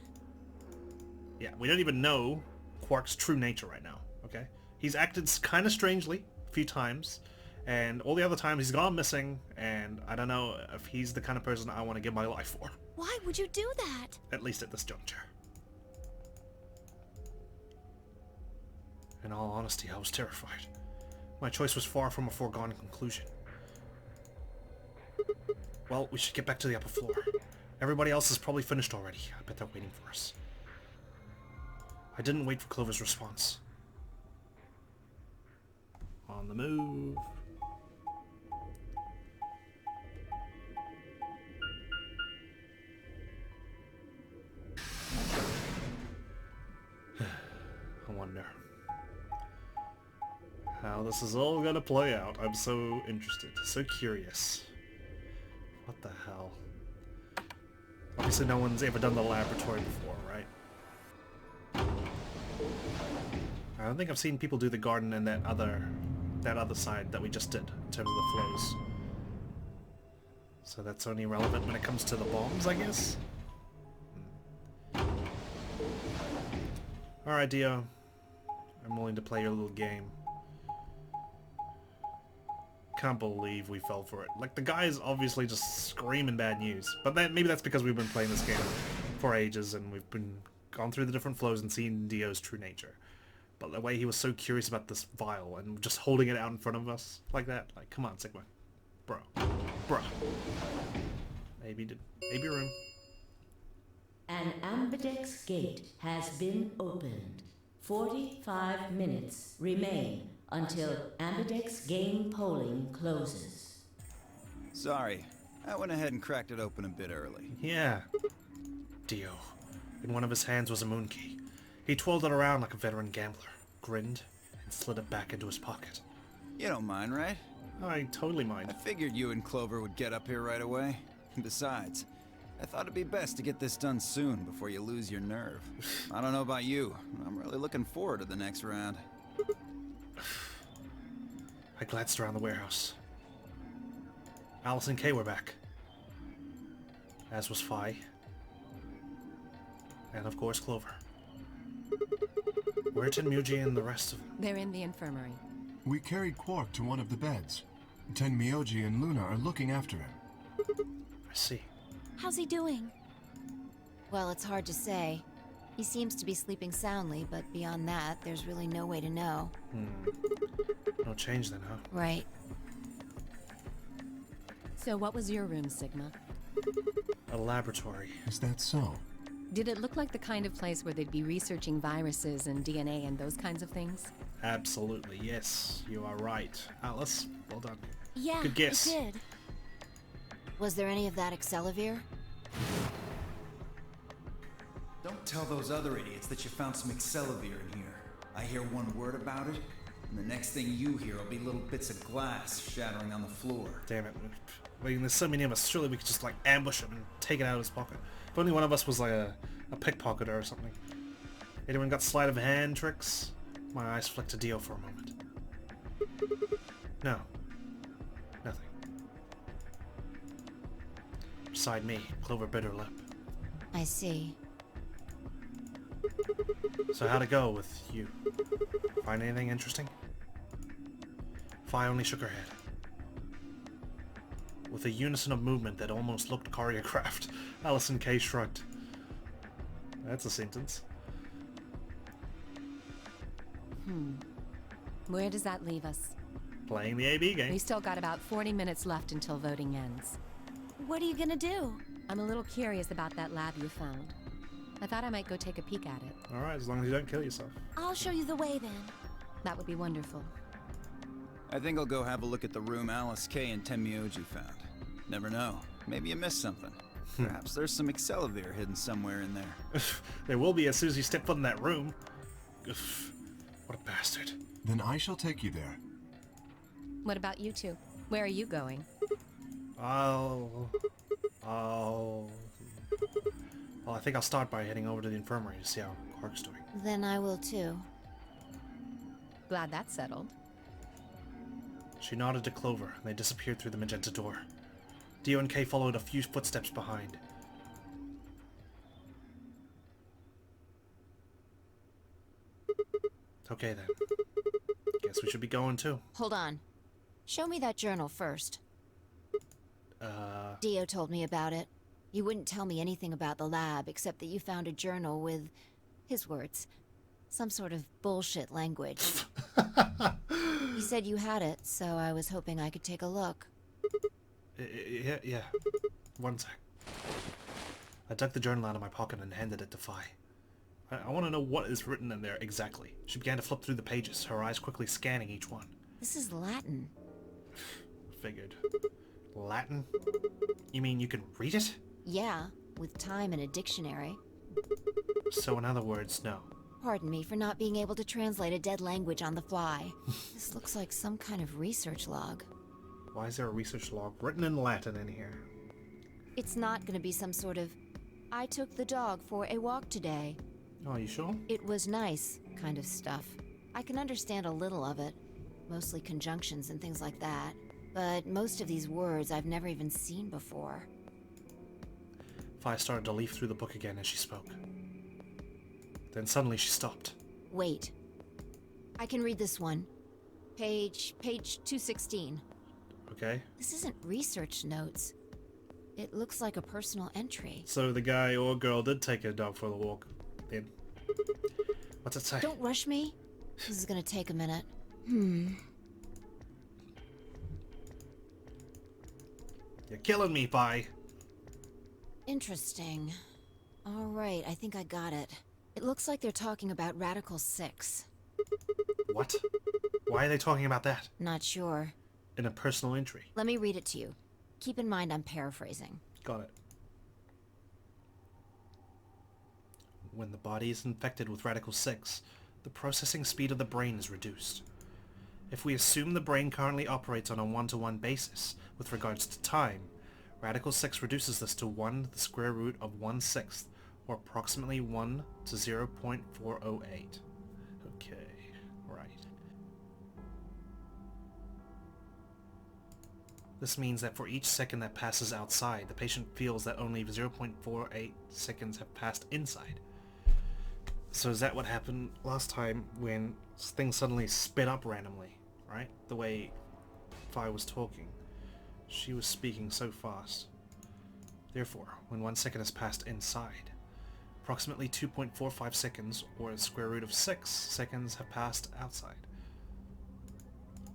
A: Yeah, we don't even know Quark's true nature right now, okay? He's acted kind of strangely a few times, and all the other times he's gone missing, and I don't know if he's the kind of person I want to give my life for.
C: Why would you do that?
A: At least at this juncture. In all honesty, I was terrified. My choice was far from a foregone conclusion. Well, we should get back to the upper floor. Everybody else is probably finished already. I bet they're waiting for us. I didn't wait for Clover's response. On the move. I wonder how this is all gonna play out. I'm so interested, so curious. What the hell? Obviously no one's ever done the laboratory before, right? I don't think I've seen people do the garden in that other side that we just did, in terms of the flows. So that's only relevant when it comes to the bombs, I guess? Alright, Dio. I'm willing to play your little game. Can't believe we fell for it. Like, the guy is obviously just screaming bad news. But then maybe that's because we've been playing this game for ages and we've been gone through the different flows and seen Dio's true nature. But the way he was so curious about this vial and just holding it out in front of us like that, like, come on, Sigma. Bro. AB room.
D: An Ambidex gate has been opened. 45 minutes remain until Ambidex game polling closes.
B: Sorry, I went ahead and cracked it open a bit early.
A: Yeah. Dio. In one of his hands was a moon key. He twirled it around like a veteran gambler, grinned, and slid it back into his pocket.
B: You don't mind, right?
A: I totally mind.
B: I figured you and Clover would get up here right away. Besides, I thought it'd be best to get this done soon before you lose your nerve. I don't know about you, I'm really looking forward to the next round.
A: I glanced around the warehouse. Alice and Kay were back. As was Phi. And of course Clover. Where are Tenmuji and the rest of them?
E: They're in the infirmary.
F: We carried Quark to one of the beds. Tenmyoji and Luna are looking after him.
A: I see.
C: How's he doing?
G: Well, it's hard to say. He seems to be sleeping soundly, but beyond that, there's really no way to know.
A: No change then, huh?
G: Right.
E: So what was your room, Sigma?
A: A laboratory.
F: Is that so?
E: Did it look like the kind of place where they'd be researching viruses and DNA and those kinds of things?
A: Absolutely, yes. You are right. Alice, well done.
C: Yeah,
A: Good guess.
C: it did.
G: Was there any of that Excelivir?
B: Don't tell those other idiots that you found some Excelivir in here. I hear one word about it, and the next thing you hear will be little bits of glass shattering on the floor.
A: Damn it. I mean, there's so many of us. Surely we could just, like, ambush him and take it out of his pocket. If only one of us was, like, a pickpocketer or something. Anyone got sleight of hand tricks? My eyes flicked to Dio for a moment. No. Nothing. Beside me, Clover bit her lip.
G: I see.
A: So how'd it go with you? Find anything interesting? Phi only shook her head. With a unison of movement that almost looked choreographed, Alice and Kay shrugged. That's a sentence.
E: Where does that leave us?
A: Playing the AB game.
E: We still got about 40 minutes left until voting ends.
C: What are you gonna do?
E: I'm a little curious about that lab you found. I thought I might go take a peek at it.
A: Alright, as long as you don't kill yourself.
C: I'll show you the way then.
E: That would be wonderful.
B: I think I'll go have a look at the room Alice, Kay, and Tenmyoji found. Never know. Maybe you missed something. Perhaps there's some Excelivir hidden somewhere in there.
A: There will be as soon as you step foot in that room. What a bastard.
F: Then I shall take you there.
E: What about you two? Where are you going?
A: Well, I think I'll start by heading over to the infirmary to see how Quark's doing.
G: Then I will too.
E: Glad that's settled.
A: She nodded to Clover, and they disappeared through the magenta door. Dio and Kay followed a few footsteps behind. Okay then. Guess we should be going too.
G: Hold on. Show me that journal first. Dio told me about it. You wouldn't tell me anything about the lab, except that you found a journal with, his words, some sort of bullshit language. He said you had it, so I was hoping I could take a look.
A: Yeah. One sec. I dug the journal out of my pocket and handed it to Phi. I want to know what is written in there exactly. She began to flip through the pages, her eyes quickly scanning each one.
G: This is Latin.
A: Figured. Latin? You mean you can read it?
G: Yeah, with time and a dictionary.
A: So in other words, no.
G: Pardon me for not being able to translate a dead language on the fly. This looks like some kind of research log.
A: Why is there a research log written in Latin in here?
G: It's not going to be some sort of, I took the dog for a walk today.
A: Oh, you sure?
G: It was nice kind of stuff. I can understand a little of it, mostly conjunctions and things like that. But most of these words I've never even seen before.
A: Phi started to leaf through the book again as she spoke. Then suddenly she stopped.
G: Wait. I can read this one. Page 216.
A: Okay.
G: This isn't research notes. It looks like a personal entry.
A: So the guy or girl did take a dog for the walk. Then. What's it say?
G: Don't rush me. This is gonna take a minute.
A: You're killing me, Phi.
G: Interesting. All right, I think I got it. It looks like they're talking about Radical 6.
A: What? Why are they talking about that?
G: Not sure.
A: In a personal entry.
G: Let me read it to you. Keep in mind I'm paraphrasing.
A: Got it. When the body is infected with Radical 6, the processing speed of the brain is reduced. If we assume the brain currently operates on a one-to-one basis with regards to time, Radical 6 reduces this to 1 to the square root of 1/6, or approximately 1 to 0.408. Okay, right. This means that for each second that passes outside, the patient feels that only 0.48 seconds have passed inside. So is that what happened last time when things suddenly sped up randomly, right? The way Fi was talking. She was speaking so fast. Therefore, when 1 second has passed inside, approximately 2.45 seconds, or the square root of 6 seconds, have passed outside.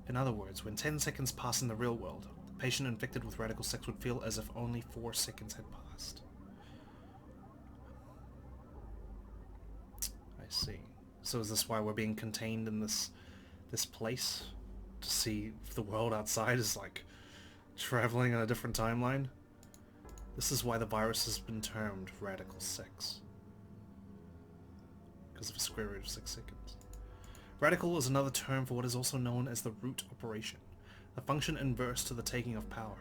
A: In other words, when 10 seconds pass in the real world, the patient infected with Radical 6 would feel as if only 4 seconds had passed. I see. So is this why we're being contained in this place? To see if the world outside is like traveling on a different timeline? This is why the virus has been termed Radical 6. Because of a square root of 6 seconds. Radical is another term for what is also known as the root operation, the function inverse to the taking of power.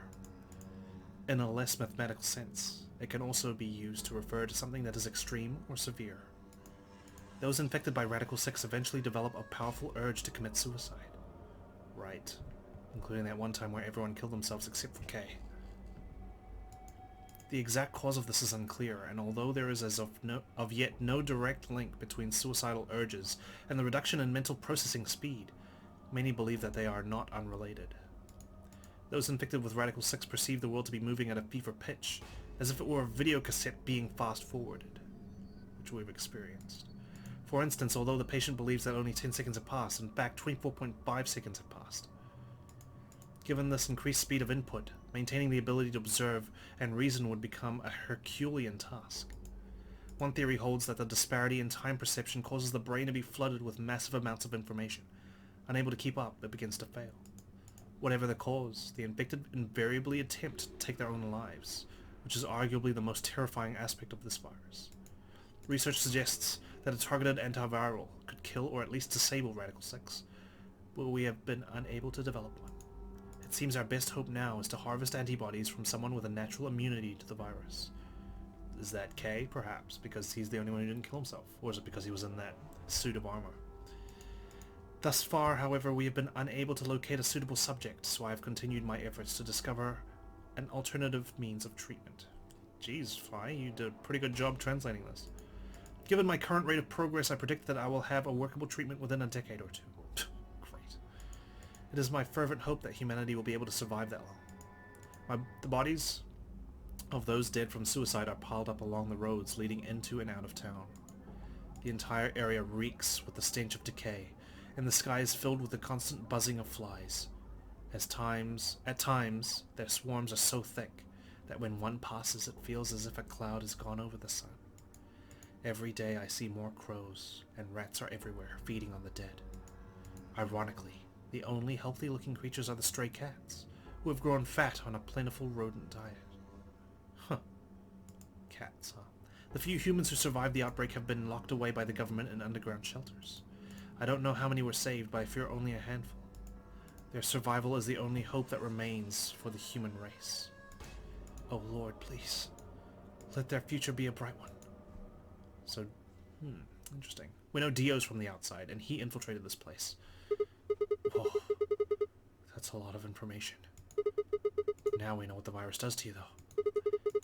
A: In a less mathematical sense, it can also be used to refer to something that is extreme or severe. Those infected by Radical 6 eventually develop a powerful urge to commit suicide. Right. Including that one time where everyone killed themselves except for Kay. The exact cause of this is unclear, and although there is as of yet no direct link between suicidal urges and the reduction in mental processing speed, many believe that they are not unrelated. Those infected with Radical 6 perceive the world to be moving at a fever pitch, as if it were a video cassette being fast-forwarded, which we've experienced. For instance, although the patient believes that only 10 seconds have passed, in fact 24.5 seconds have passed. Given this increased speed of input, maintaining the ability to observe and reason would become a Herculean task. One theory holds that the disparity in time perception causes the brain to be flooded with massive amounts of information. Unable to keep up, it begins to fail. Whatever the cause, the infected invariably attempt to take their own lives, which is arguably the most terrifying aspect of this virus. Research suggests that a targeted antiviral could kill or at least disable Radical 6, but we have been unable to develop one. It seems our best hope now is to harvest antibodies from someone with a natural immunity to the virus. Is that K? Perhaps, because he's the only one who didn't kill himself, or is it because he was in that suit of armor? Thus far, however, we have been unable to locate a suitable subject, so I have continued my efforts to discover an alternative means of treatment. Jeez, Fi, you did a pretty good job translating this. Given my current rate of progress, I predict that I will have a workable treatment within a decade or two. Great. It is my fervent hope that humanity will be able to survive that long. The bodies of those dead from suicide are piled up along the roads leading into and out of town. The entire area reeks with the stench of decay, and the sky is filled with the constant buzzing of flies. At times, their swarms are so thick that when one passes, it feels as if a cloud has gone over the sun. Every day I see more crows, and rats are everywhere, feeding on the dead. Ironically, the only healthy-looking creatures are the stray cats, who have grown fat on a plentiful rodent diet. Huh. Cats, huh? The few humans who survived the outbreak have been locked away by the government in underground shelters. I don't know how many were saved, but I fear only a handful. Their survival is the only hope that remains for the human race. Oh Lord, please, let their future be a bright one. So, interesting. We know Dio's from the outside, and he infiltrated this place. Whoa, that's a lot of information. Now we know what the virus does to you, though.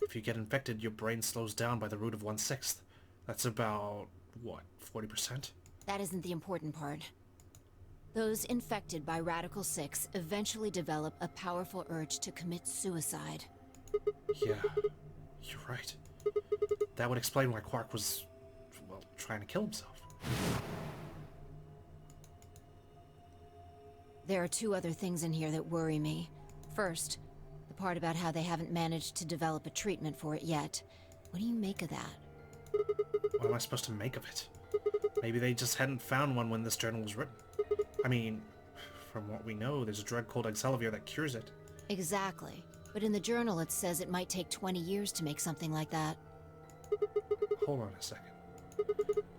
A: If you get infected, your brain slows down by the root of 1/6. That's about, what, 40%?
G: That isn't the important part. Those infected by Radical 6 eventually develop a powerful urge to commit suicide.
A: Yeah, you're right. That would explain why Quark was, well, trying to kill himself.
G: There are two other things in here that worry me. First, the part about how they haven't managed to develop a treatment for it yet. What do you make of that?
A: What am I supposed to make of it? Maybe they just hadn't found one when this journal was written. I mean, from what we know, there's a drug called Excelivir that cures it.
G: Exactly. But in the journal it says it might take 20 years to make something like that.
A: Hold on a second.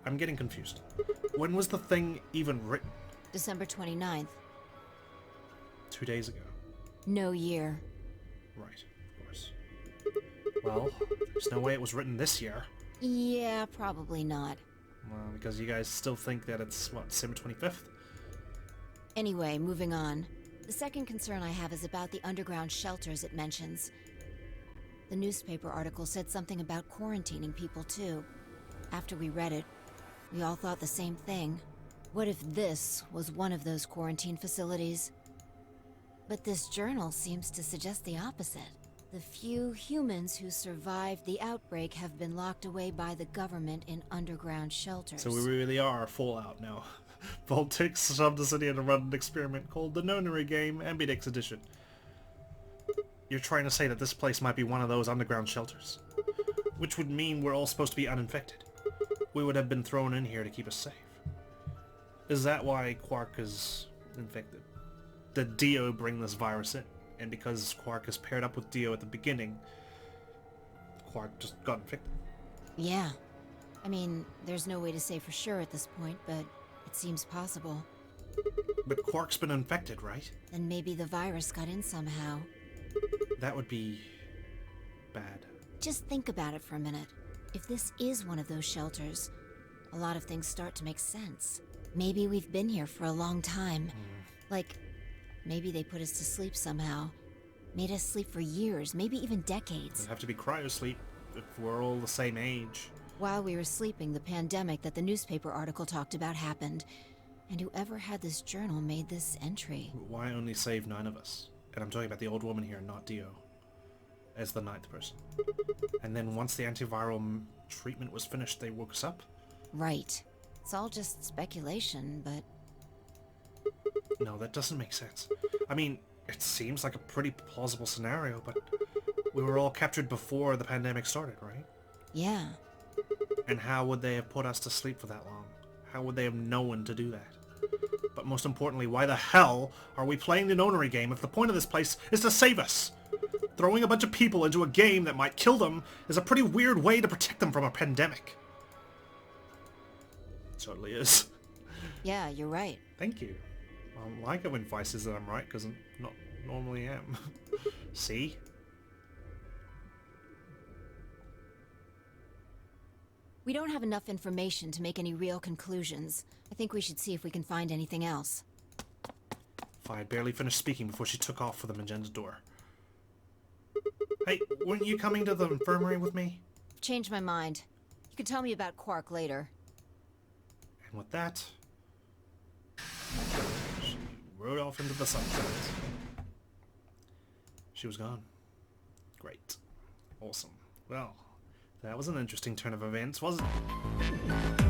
A: I'm getting confused. When was the thing even written?
G: December 29th.
A: 2 days ago.
G: No year.
A: Right, of course. Well, there's no way it was written this year.
G: Yeah, probably not.
A: Well, because you guys still think that it's, what, December 25th?
G: Anyway, moving on. The second concern I have is about the underground shelters it mentions. The newspaper article said something about quarantining people too. After we read it, we all thought the same thing. What if this was one of those quarantine facilities? But this journal seems to suggest the opposite. The few humans who survived the outbreak have been locked away by the government in underground shelters.
A: So we really are Fallout now. Vault takes some the city to run an experiment called the Nonary Game, Ambidex Edition. You're trying to say that this place might be one of those underground shelters? Which would mean we're all supposed to be uninfected. We would have been thrown in here to keep us safe. Is that why Quark is infected? Did Dio bring this virus in? And because Quark is paired up with Dio at the beginning, Quark just got infected.
G: Yeah. I mean, there's no way to say for sure at this point, but it seems possible.
A: But Quark's been infected, right?
G: Then maybe the virus got in somehow.
A: That would be bad.
G: Just think about it for a minute. If this is one of those shelters, a lot of things start to make sense. Maybe we've been here for a long time. Like, maybe they put us to sleep somehow. Made us sleep for years, maybe even decades.
A: It'd have to be cryosleep if we're all the same age.
G: While we were sleeping, the pandemic that the newspaper article talked about happened. And whoever had this journal made this entry.
A: Why only save 9 of us? And I'm talking about the old woman here, not Dio. As the 9th person. And then once the antiviral treatment was finished, they woke us up?
G: Right. It's all just speculation, but...
A: No, that doesn't make sense. I mean, it seems like a pretty plausible scenario, but we were all captured before the pandemic started, right?
G: Yeah.
A: And how would they have put us to sleep for that long? How would they have known to do that? But most importantly, why the hell are we playing the Nonary game if the point of this place is to save us? Throwing a bunch of people into a game that might kill them is a pretty weird way to protect them from a pandemic. It certainly is.
G: Yeah, you're right.
A: Thank you. I like it when Vice says that I'm right, because I not normally am. See?
G: We don't have enough information to make any real conclusions. I think we should see if we can find anything else.
A: I had barely finished speaking before she took off for the magenta door. Hey, weren't you coming to the infirmary with me?
G: I've changed my mind. You can tell me about Quark later.
A: And with that, she rode off into the sunset. She was gone. Great. Awesome. Well, that was an interesting turn of events, wasn't it?